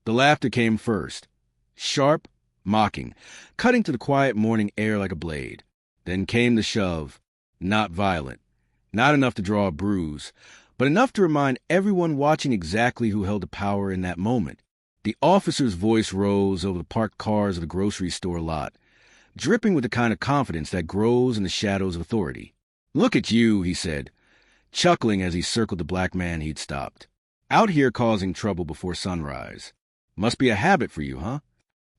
The laughter came first, sharp, mocking, cutting to the quiet morning air like a blade. Then came the shove, not violent, not enough to draw a bruise, but enough to remind everyone watching exactly who held the power in that moment. The officer's voice rose over the parked cars of the grocery store lot, dripping with the kind of confidence that grows in the shadows of authority. "Look at you," he said, chuckling as he circled the black man he'd stopped. "Out here causing trouble before sunrise. Must be a habit for you, huh?"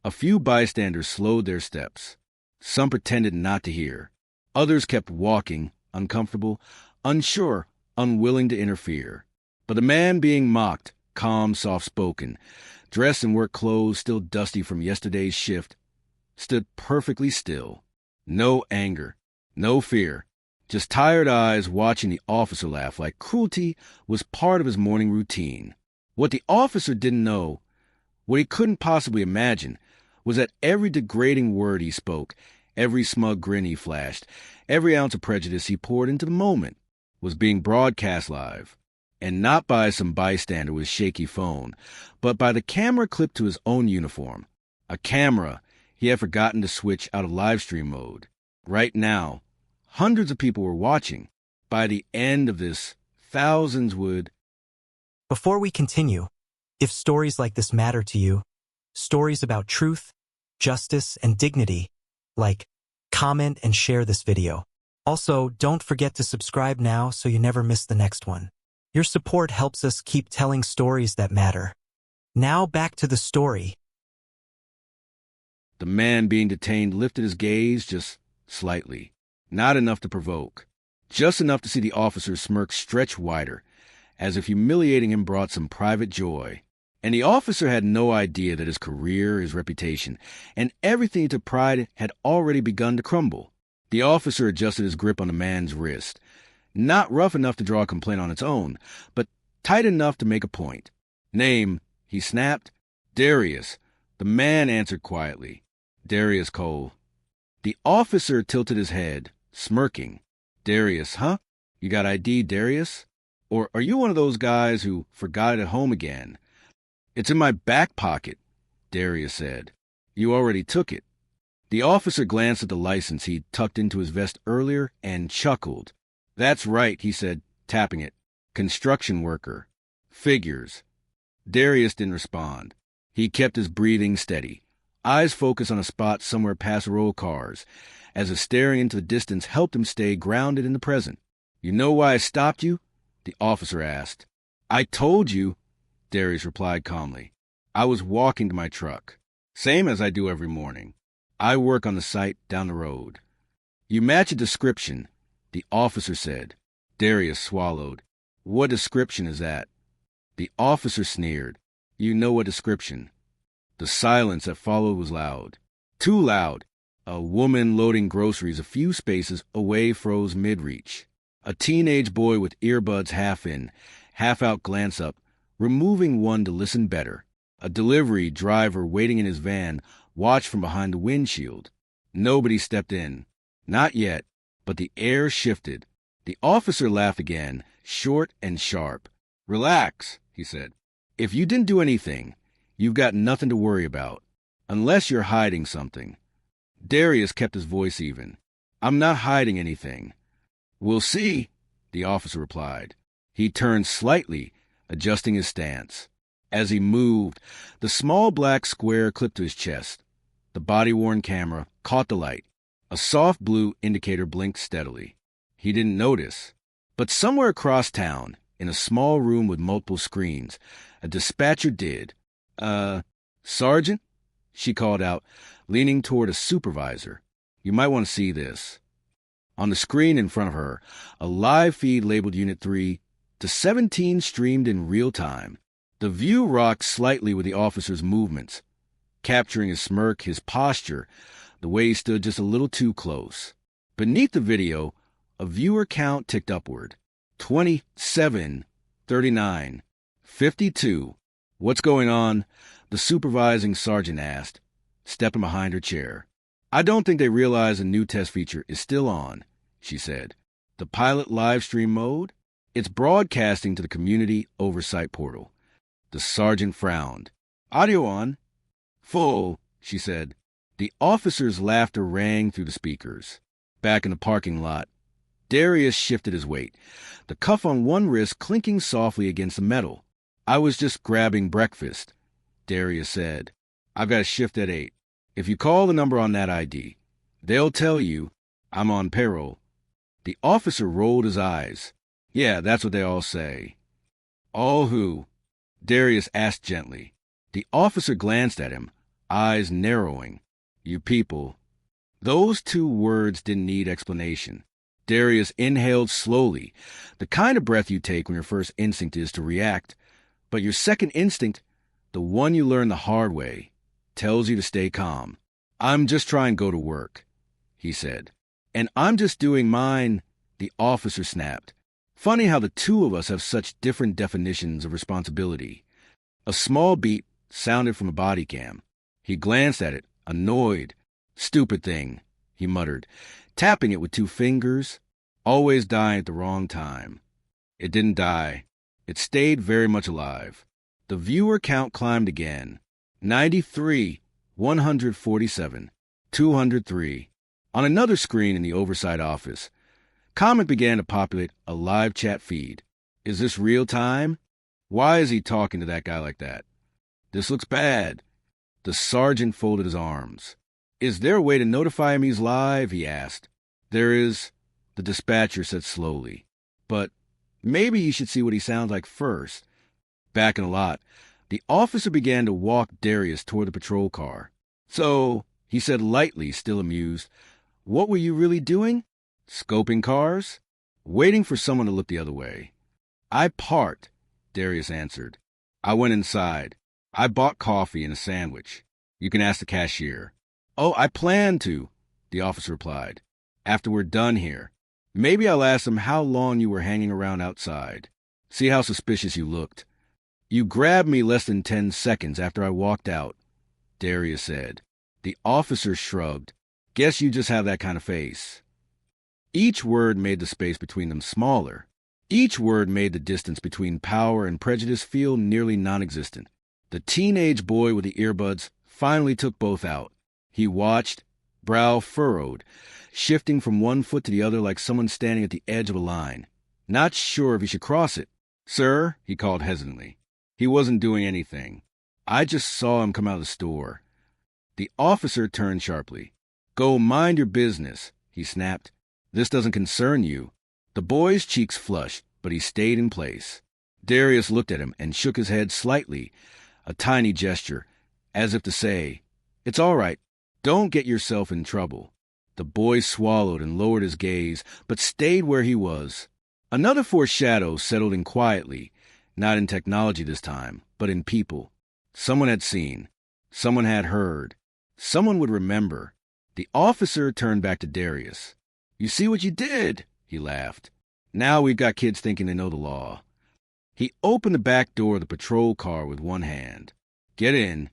A few bystanders slowed their steps. Some pretended not to hear. Others kept walking, uncomfortable, unsure, unwilling to interfere. But the man being mocked, calm, soft-spoken, dressed in work clothes still dusty from yesterday's shift, stood perfectly still. No anger, no fear, just tired eyes watching the officer laugh like cruelty was part of his morning routine. What the officer didn't know, what he couldn't possibly imagine, was that every degrading word he spoke, every smug grin he flashed, every ounce of prejudice he poured into the moment, was being broadcast live, and not by some bystander with shaky phone, but by the camera clipped to his own uniform, a camera he had forgotten to switch out of livestream mode. Right now, hundreds of people were watching. By the end of this, thousands would. Before we continue, if stories like this matter to you, stories about truth, justice, and dignity, like, comment, and share this video. Also, don't forget to subscribe now so you never miss the next one. Your support helps us keep telling stories that matter. Now back to the story. The man being detained lifted his gaze just slightly, not enough to provoke, just enough to see the officer's smirk stretch wider, as if humiliating him brought some private joy. And the officer had no idea that his career, his reputation, and everything he took pride in had already begun to crumble. The officer adjusted his grip on the man's wrist, not rough enough to draw a complaint on its own, but tight enough to make a point. "Name," he snapped. "Darius." The man answered quietly. "Darius Cole." The officer tilted his head, smirking. "Darius, huh? You got ID, Darius? Or are you one of those guys who forgot it at home again?" "It's in my back pocket," Darius said. "You already took it." The officer glanced at the license he'd tucked into his vest earlier and chuckled. "That's right," he said, tapping it. "Construction worker. Figures." Darius didn't respond. He kept his breathing steady, eyes focused on a spot somewhere past a row of cars, as if staring into the distance helped him stay grounded in the present. "You know why I stopped you?" the officer asked. "I told you," Darius replied calmly. "I was walking to my truck, same as I do every morning. I work on the site down the road." "You match a description," the officer said. Darius swallowed. "What description is that?" The officer sneered. "You know what description." The silence that followed was loud. Too loud. A woman loading groceries a few spaces away froze mid-reach. A teenage boy with earbuds half in, half out glance up, removing one to listen better. A delivery driver waiting in his van watched from behind the windshield. Nobody stepped in. Not yet, but the air shifted. The officer laughed again, short and sharp. "Relax," he said. "If you didn't do anything, you've got nothing to worry about, unless you're hiding something." Darius kept his voice even. "I'm not hiding anything." "We'll see," the officer replied. He turned slightly, adjusting his stance. As he moved, the small black square clipped to his chest. The body-worn camera caught the light. A soft blue indicator blinked steadily. He didn't notice. But somewhere across town, in a small room with multiple screens, a dispatcher did. Sergeant?" she called out, leaning toward a supervisor. "You might want to see this." On the screen in front of her, a live feed labeled Unit 3 to 17 streamed in real time. The view rocked slightly with the officer's movements, capturing his smirk, his posture, the way he stood just a little too close. Beneath the video, a viewer count ticked upward. 27, 39, 52. "What's going on?" the supervising sergeant asked, stepping behind her chair. "I don't think they realize the new test feature is still on," she said. "The pilot live stream mode? It's broadcasting to the community oversight portal." The sergeant frowned. Audio on. Full, she said. The officer's laughter rang through the speakers. Back in the parking lot, Darius shifted his weight, the cuff on one wrist clinking softly against the metal. I was just grabbing breakfast, Darius said. I've got a shift at 8. If you call the number on that ID, they'll tell you I'm on payroll. The officer rolled his eyes. Yeah, that's what they all say. All who? Darius asked gently. The officer glanced at him, eyes narrowing. You people. Those 2 words didn't need explanation. Darius inhaled slowly, the kind of breath you take when your first instinct is to react, but your second instinct, the one you learn the hard way, tells you to stay calm. I'm just trying to go to work, he said. And I'm just doing mine, the officer snapped. Funny how the 2 of us have such different definitions of responsibility. A small beep sounded from a body cam. He glanced at it, annoyed. Stupid thing, he muttered, tapping it with 2 fingers, always dying at the wrong time. It didn't die. It stayed very much alive. The viewer count climbed again. 93, 147, 203. On another screen in the oversight office, comment began to populate a live chat feed. Is this real time? Why is he talking to that guy like that? This looks bad. The sergeant folded his arms. Is there a way to notify him he's live? He asked. There is, the dispatcher said slowly. But maybe you should see what he sounds like first. Back in the lot, the officer began to walk Darius toward the patrol car. So, he said lightly, still amused, what were you really doing? Scoping cars? Waiting for someone to look the other way. I parked, Darius answered. I went inside. I bought coffee and a sandwich. You can ask the cashier. Oh, I plan to, the officer replied. After we're done here. Maybe I'll ask him how long you were hanging around outside. See how suspicious you looked. You grabbed me less than 10 seconds after I walked out, Darius said. The officer shrugged. Guess you just have that kind of face. Each word made the space between them smaller. Each word made the distance between power and prejudice feel nearly non-existent. The teenage boy with the earbuds finally took both out. He watched, brow furrowed, shifting from one foot to the other like someone standing at the edge of a line. Not sure if he should cross it. Sir, he called hesitantly. He wasn't doing anything. I just saw him come out of the store. The officer turned sharply. Go mind your business, he snapped. This doesn't concern you. The boy's cheeks flushed, but he stayed in place. Darius looked at him and shook his head slightly, a tiny gesture, as if to say, It's all right. Don't get yourself in trouble. The boy swallowed and lowered his gaze, but stayed where he was. Another foreshadow settled in quietly, not in technology this time, but in people. Someone had seen. Someone had heard. Someone would remember. The officer turned back to Darius. You see what you did? He laughed. Now we've got kids thinking they know the law. He opened the back door of the patrol car with one hand. Get in.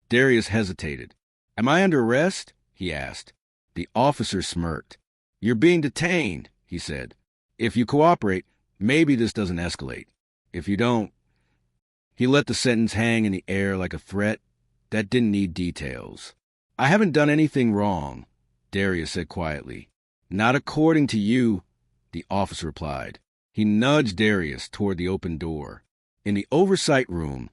Darius hesitated. Am I under arrest? He asked. The officer smirked. You're being detained, he said. If you cooperate, maybe this doesn't escalate. If you don't... He let the sentence hang in the air like a threat that didn't need details. I haven't done anything wrong, Darius said quietly. Not according to you, the officer replied. He nudged Darius toward the open door. In the oversight room,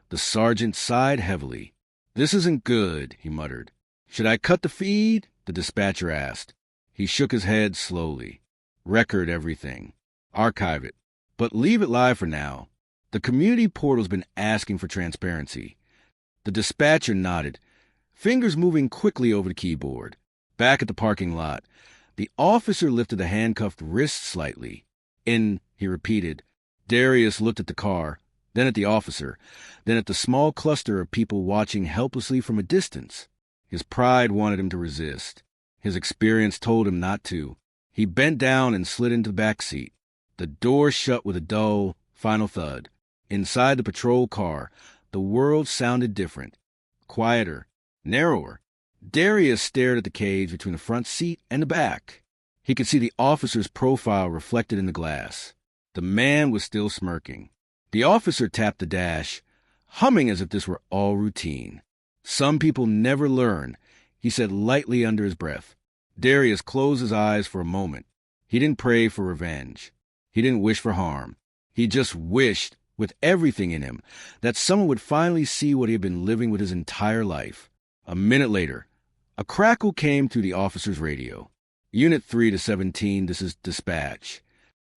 the sergeant sighed heavily. This isn't good, he muttered. Should I cut the feed? The dispatcher asked. He shook his head slowly. Record everything. Archive it. But leave it live for now. The community portal's been asking for transparency. The dispatcher nodded, fingers moving quickly over the keyboard. Back at the parking lot, the officer lifted the handcuffed wrist slightly. He repeated. Darius looked at the car, then at the officer, then at the small cluster of people watching helplessly from a distance. His pride wanted him to resist. His experience told him not to. He bent down and slid into the back seat. The door shut with a dull, final thud. Inside the patrol car, the world sounded different. Quieter, narrower. Darius stared at the cage between the front seat and the back. He could see the officer's profile reflected in the glass. The man was still smirking. The officer tapped the dash, humming as if this were all routine. "Some people never learn," he said lightly under his breath. Darius closed his eyes for a moment. He didn't pray for revenge. He didn't wish for harm. He just wished, with everything in him, that someone would finally see what he had been living with his entire life. A minute later, a crackle came through the officer's radio. "Unit 3 to 17, this is dispatch."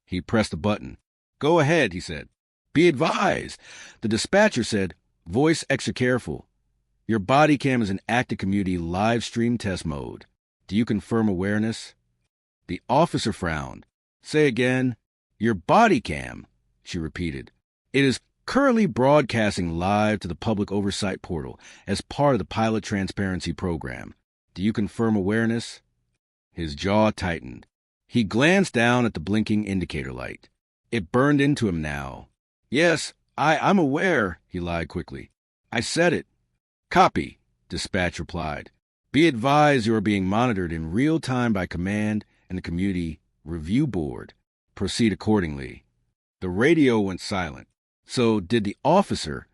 He pressed a button. "Go ahead," he said. "Be advised," the dispatcher said, voice extra careful. "Your body cam is in active community live stream test mode. Do you confirm awareness?" The officer frowned. "Say again." "Your body cam," she repeated. "It is currently broadcasting live to the public oversight portal as part of the pilot transparency program. Do you confirm awareness?" His jaw tightened. He glanced down at the blinking indicator light. It burned into him now. "Yes, I'm aware," he lied quickly. "I said it." "Copy," dispatch replied. "Be advised you are being monitored in real time by command and the community review board. Proceed accordingly." The radio went silent. So did the officer,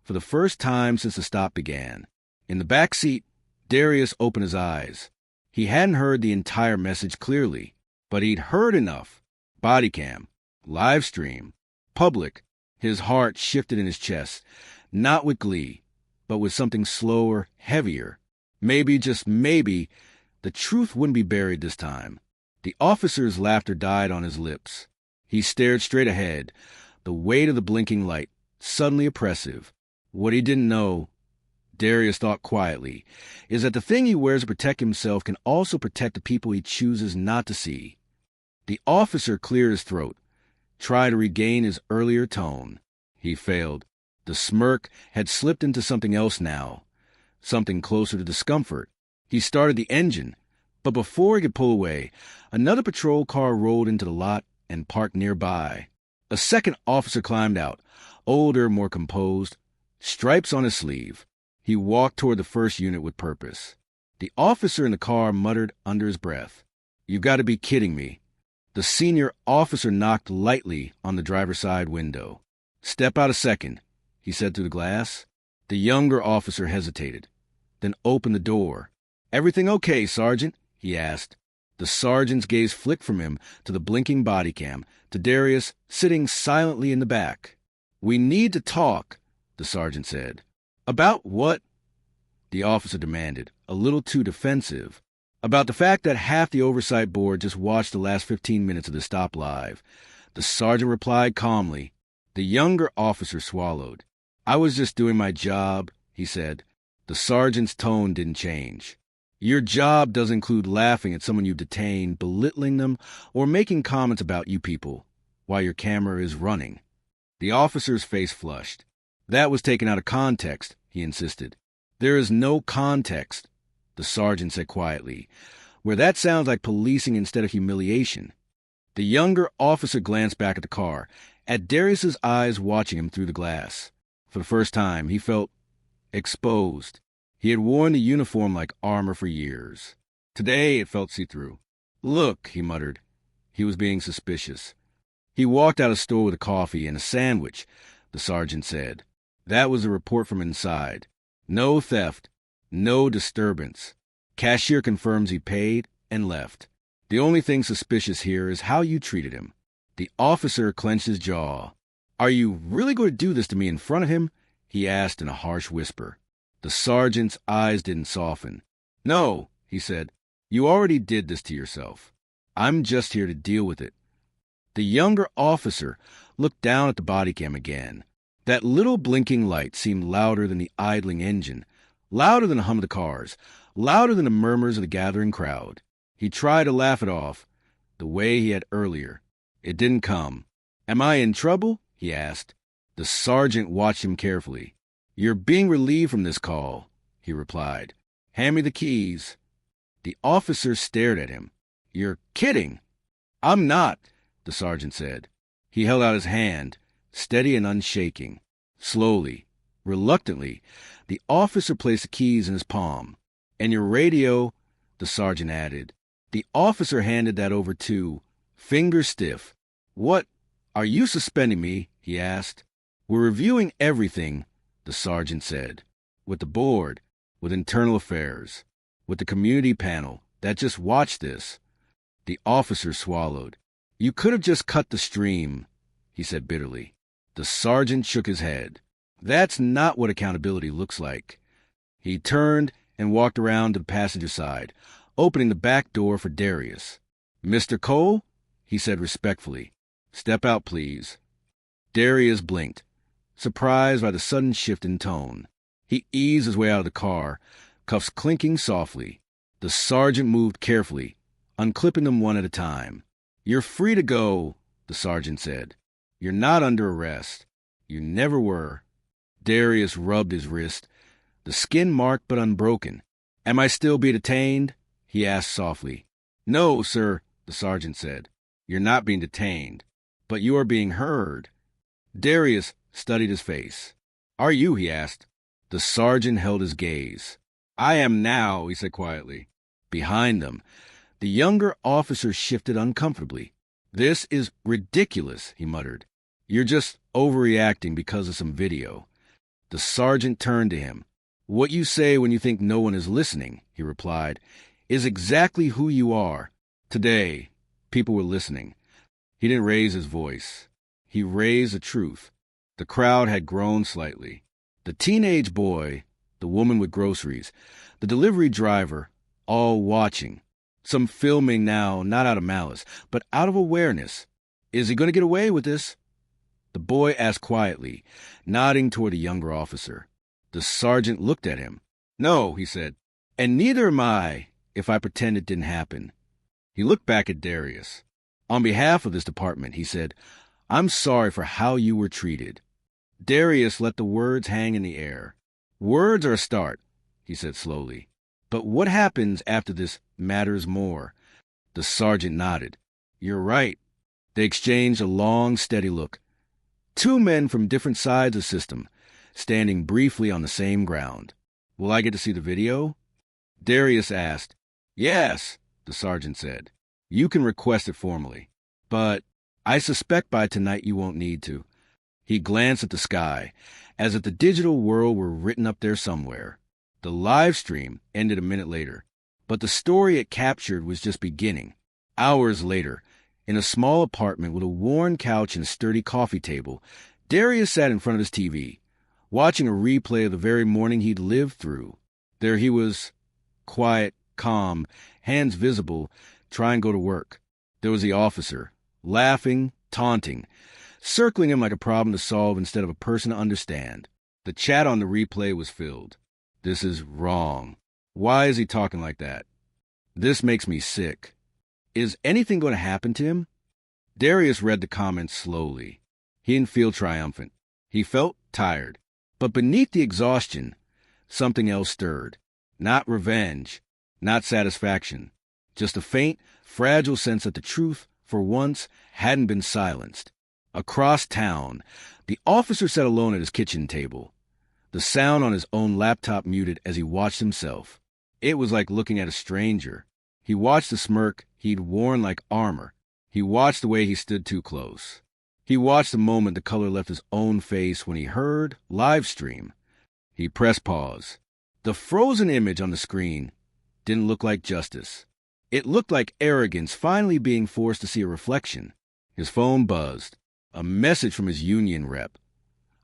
for the first time since the stop began. In the back seat, Darius opened his eyes. He hadn't heard the entire message clearly, but he'd heard enough. Bodycam, live stream, public. His heart shifted in his chest, not with glee, but with something slower, heavier. Maybe, just maybe, the truth wouldn't be buried this time. The officer's laughter died on his lips. He stared straight ahead, the weight of the blinking light, suddenly oppressive. What he didn't know, Darius thought quietly, is that the thing he wears to protect himself can also protect the people he chooses not to see. The officer cleared his throat, tried to regain his earlier tone. He failed. The smirk had slipped into something else now, something closer to discomfort. He started the engine, but before he could pull away, another patrol car rolled into the lot and parked nearby. A second officer climbed out, older, more composed, stripes on his sleeve. He walked toward the first unit with purpose. The officer in the car muttered under his breath, "You've got to be kidding me." The senior officer knocked lightly on the driver's side window. "Step out a second," he said through the glass. The younger officer hesitated, then opened the door. "Everything okay, Sergeant?" he asked. The sergeant's gaze flicked from him to the blinking body cam, to Darius sitting silently in the back. "We need to talk," the sergeant said. "About what?" the officer demanded, a little too defensive. "About the fact that half the oversight board just watched the last 15 minutes of the stop live." The sergeant replied calmly. The younger officer swallowed. "I was just doing my job," he said. The sergeant's tone didn't change. "Your job does include laughing at someone you detain, belittling them, or making comments about you people while your camera is running." The officer's face flushed. "That was taken out of context," he insisted. "There is no context," the sergeant said quietly, "where that sounds like policing instead of humiliation." The younger officer glanced back at the car, at Darius's eyes watching him through the glass. For the first time, he felt exposed. He had worn the uniform like armor for years. Today, it felt see-through. "Look," he muttered. He was being suspicious. "He walked out of the store with a coffee and a sandwich," the sergeant said. "That was a report from inside. No theft. No disturbance. Cashier confirms he paid and left. The only thing suspicious here is how you treated him." The officer clenched his jaw. "Are you really going to do this to me in front of him?" he asked in a harsh whisper. The sergeant's eyes didn't soften. "No," he said. "You already did this to yourself. I'm just here to deal with it." The younger officer looked down at the body cam again. That little blinking light seemed louder than the idling engine, louder than the hum of the cars, louder than the murmurs of the gathering crowd. He tried to laugh it off, the way he had earlier. It didn't come. "Am I in trouble?" he asked. The sergeant watched him carefully. "You're being relieved from this call," he replied. "Hand me the keys." The officer stared at him. "You're kidding." "I'm not," the sergeant said. He held out his hand, steady and unshaking. Slowly, reluctantly, the officer placed the keys in his palm. "And your radio," the sergeant added. The officer handed that over too, fingers stiff. "What? Are you suspending me?" he asked. "We're reviewing everything," the the sergeant said. With the board, with internal affairs, with the community panel that just watched this. The officer swallowed. You could have just cut the stream, he said bitterly. The sergeant shook his head. That's not what accountability looks like. He turned and walked around to the passenger side, opening the back door for Darius. Mr. Cole, he said respectfully. Step out, please. Darius blinked, surprised by the sudden shift in tone. He eased his way out of the car, cuffs clinking softly. The sergeant moved carefully, unclipping them one at a time. You're free to go, the sergeant said. You're not under arrest. You never were. Darius rubbed his wrist, the skin marked but unbroken. Am I still being detained? He asked softly. No, sir, the sergeant said. You're not being detained, but you are being heard. Darius studied his face. Are you? He asked. The sergeant held his gaze. I am now, he said quietly. Behind them, the younger officer shifted uncomfortably. This is ridiculous, he muttered. You're just overreacting because of some video. The sergeant turned to him. What you say when you think no one is listening, he replied, is exactly who you are. Today, people were listening. He didn't raise his voice. He raised the truth. The crowd had grown slightly. The teenage boy, the woman with groceries, the delivery driver, all watching. Some filming now, not out of malice, but out of awareness. Is he going to get away with this? The boy asked quietly, nodding toward the younger officer. The sergeant looked at him. No, he said, and neither am I, if I pretend it didn't happen. He looked back at Darius. On behalf of this department, he said, I'm sorry for how you were treated. Darius let the words hang in the air. Words are a start, he said slowly. But what happens after this matters more. The sergeant nodded. You're right. They exchanged a long, steady look. Two men from different sides of the system, standing briefly on the same ground. Will I get to see the video? Darius asked. Yes, the sergeant said. You can request it formally. But I suspect by tonight you won't need to. He glanced at the sky, as if the digital world were written up there somewhere. The live stream ended a minute later, but the story it captured was just beginning. Hours later, in a small apartment with a worn couch and a sturdy coffee table, Darius sat in front of his TV, watching a replay of the very morning he'd lived through. There he was, quiet, calm, hands visible, trying to go to work. There was the officer, laughing, taunting, circling him like a problem to solve instead of a person to understand. The chat on the replay was filled. This is wrong. Why is he talking like that? This makes me sick. Is anything going to happen to him? Darius read the comments slowly. He didn't feel triumphant. He felt tired. But beneath the exhaustion, something else stirred. Not revenge, not satisfaction. Just a faint, fragile sense that the truth, for once, hadn't been silenced. Across town, the officer sat alone at his kitchen table, the sound on his own laptop muted as he watched himself. It was like looking at a stranger. He watched the smirk he'd worn like armor. He watched the way he stood too close. He watched the moment the color left his own face when he heard livestream. He pressed pause. The frozen image on the screen didn't look like justice. It looked like arrogance finally being forced to see a reflection. His phone buzzed. A message from his union rep.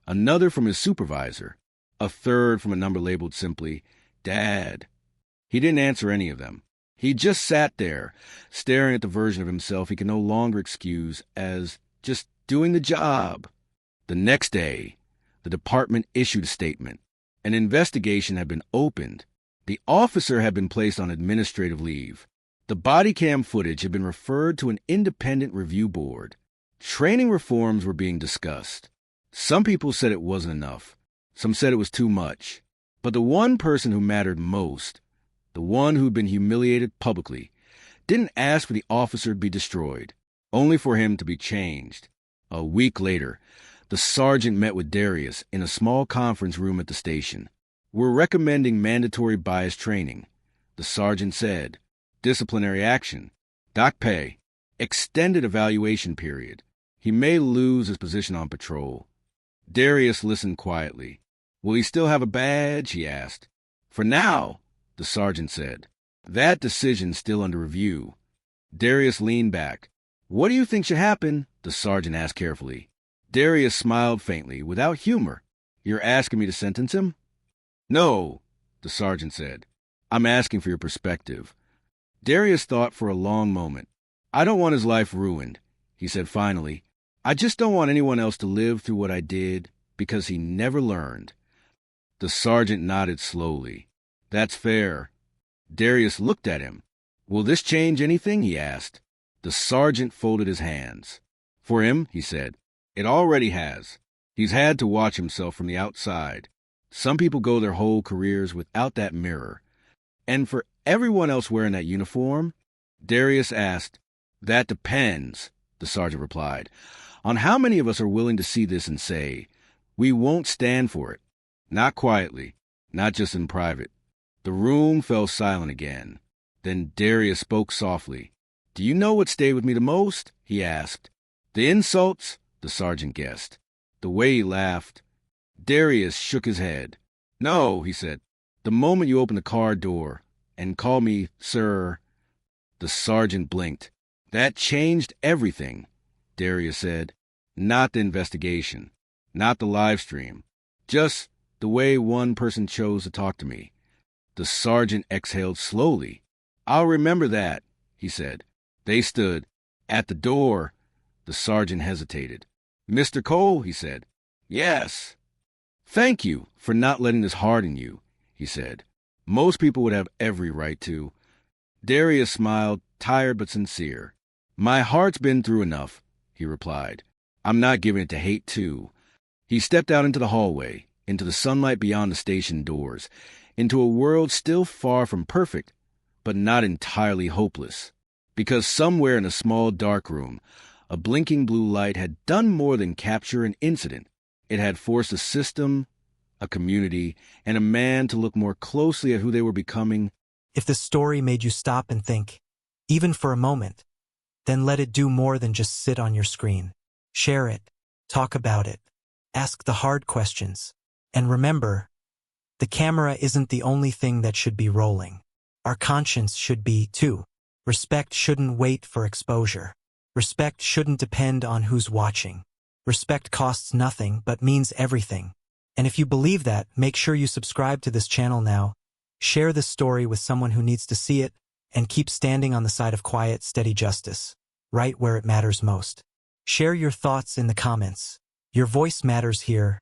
Another from his supervisor. A third from a number labeled simply, Dad. He didn't answer any of them. He just sat there, staring at the version of himself he could no longer excuse as just doing the job. The next day, the department issued a statement. An investigation had been opened. The officer had been placed on administrative leave. The bodycam footage had been referred to an independent review board. Training reforms were being discussed. Some people said it wasn't enough. Some said it was too much. But the one person who mattered most, the one who'd been humiliated publicly, didn't ask for the officer to be destroyed, only for him to be changed. A week later, the sergeant met with Darius in a small conference room at the station. We're recommending mandatory bias training, the sergeant said. Disciplinary action, dock pay, extended evaluation period. He may lose his position on patrol. Darius listened quietly. Will he still have a badge? He asked. For now, the sergeant said. That decision's still under review. Darius leaned back. What do you think should happen? The sergeant asked carefully. Darius smiled faintly, without humor. You're asking me to sentence him? No, the sergeant said. I'm asking for your perspective. Darius thought for a long moment. I don't want his life ruined, he said finally. I just don't want anyone else to live through what I did because he never learned. The sergeant nodded slowly. That's fair. Darius looked at him. Will this change anything? He asked. The sergeant folded his hands. For him, he said, it already has. He's had to watch himself from the outside. Some people go their whole careers without that mirror. And for everyone else wearing that uniform, Darius asked. That depends, the sergeant replied, on how many of us are willing to see this and say, we won't stand for it. Not quietly, not just in private. The room fell silent again. Then Darius spoke softly. Do you know what stayed with me the most? He asked. The insults? The sergeant guessed. The way he laughed. Darius shook his head. No, he said. The moment you opened the car door and called me sir. The sergeant blinked. That changed everything, Darius said. Not the investigation, not the live stream, just the way one person chose to talk to me. The sergeant exhaled slowly. I'll remember that, he said. They stood. At the door, the sergeant hesitated. Mr. Cole, he said. Yes. Thank you for not letting this harden you, he said. Most people would have every right to. Darius smiled, tired but sincere. My heart's been through enough, he replied. I'm not giving it to hate, too. He stepped out into the hallway, into the sunlight beyond the station doors, into a world still far from perfect, but not entirely hopeless. Because somewhere in a small dark room, a blinking blue light had done more than capture an incident. It had forced a system, a community, and a man to look more closely at who they were becoming. If the story made you stop and think, even for a moment, then let it do more than just sit on your screen. Share it, talk about it, ask the hard questions. And remember, the camera isn't the only thing that should be rolling. Our conscience should be, too. Respect shouldn't wait for exposure. Respect shouldn't depend on who's watching. Respect costs nothing but means everything. And if you believe that, make sure you subscribe to this channel now. Share this story with someone who needs to see it, and keep standing on the side of quiet, steady justice, right where it matters most. Share your thoughts in the comments. Your voice matters here,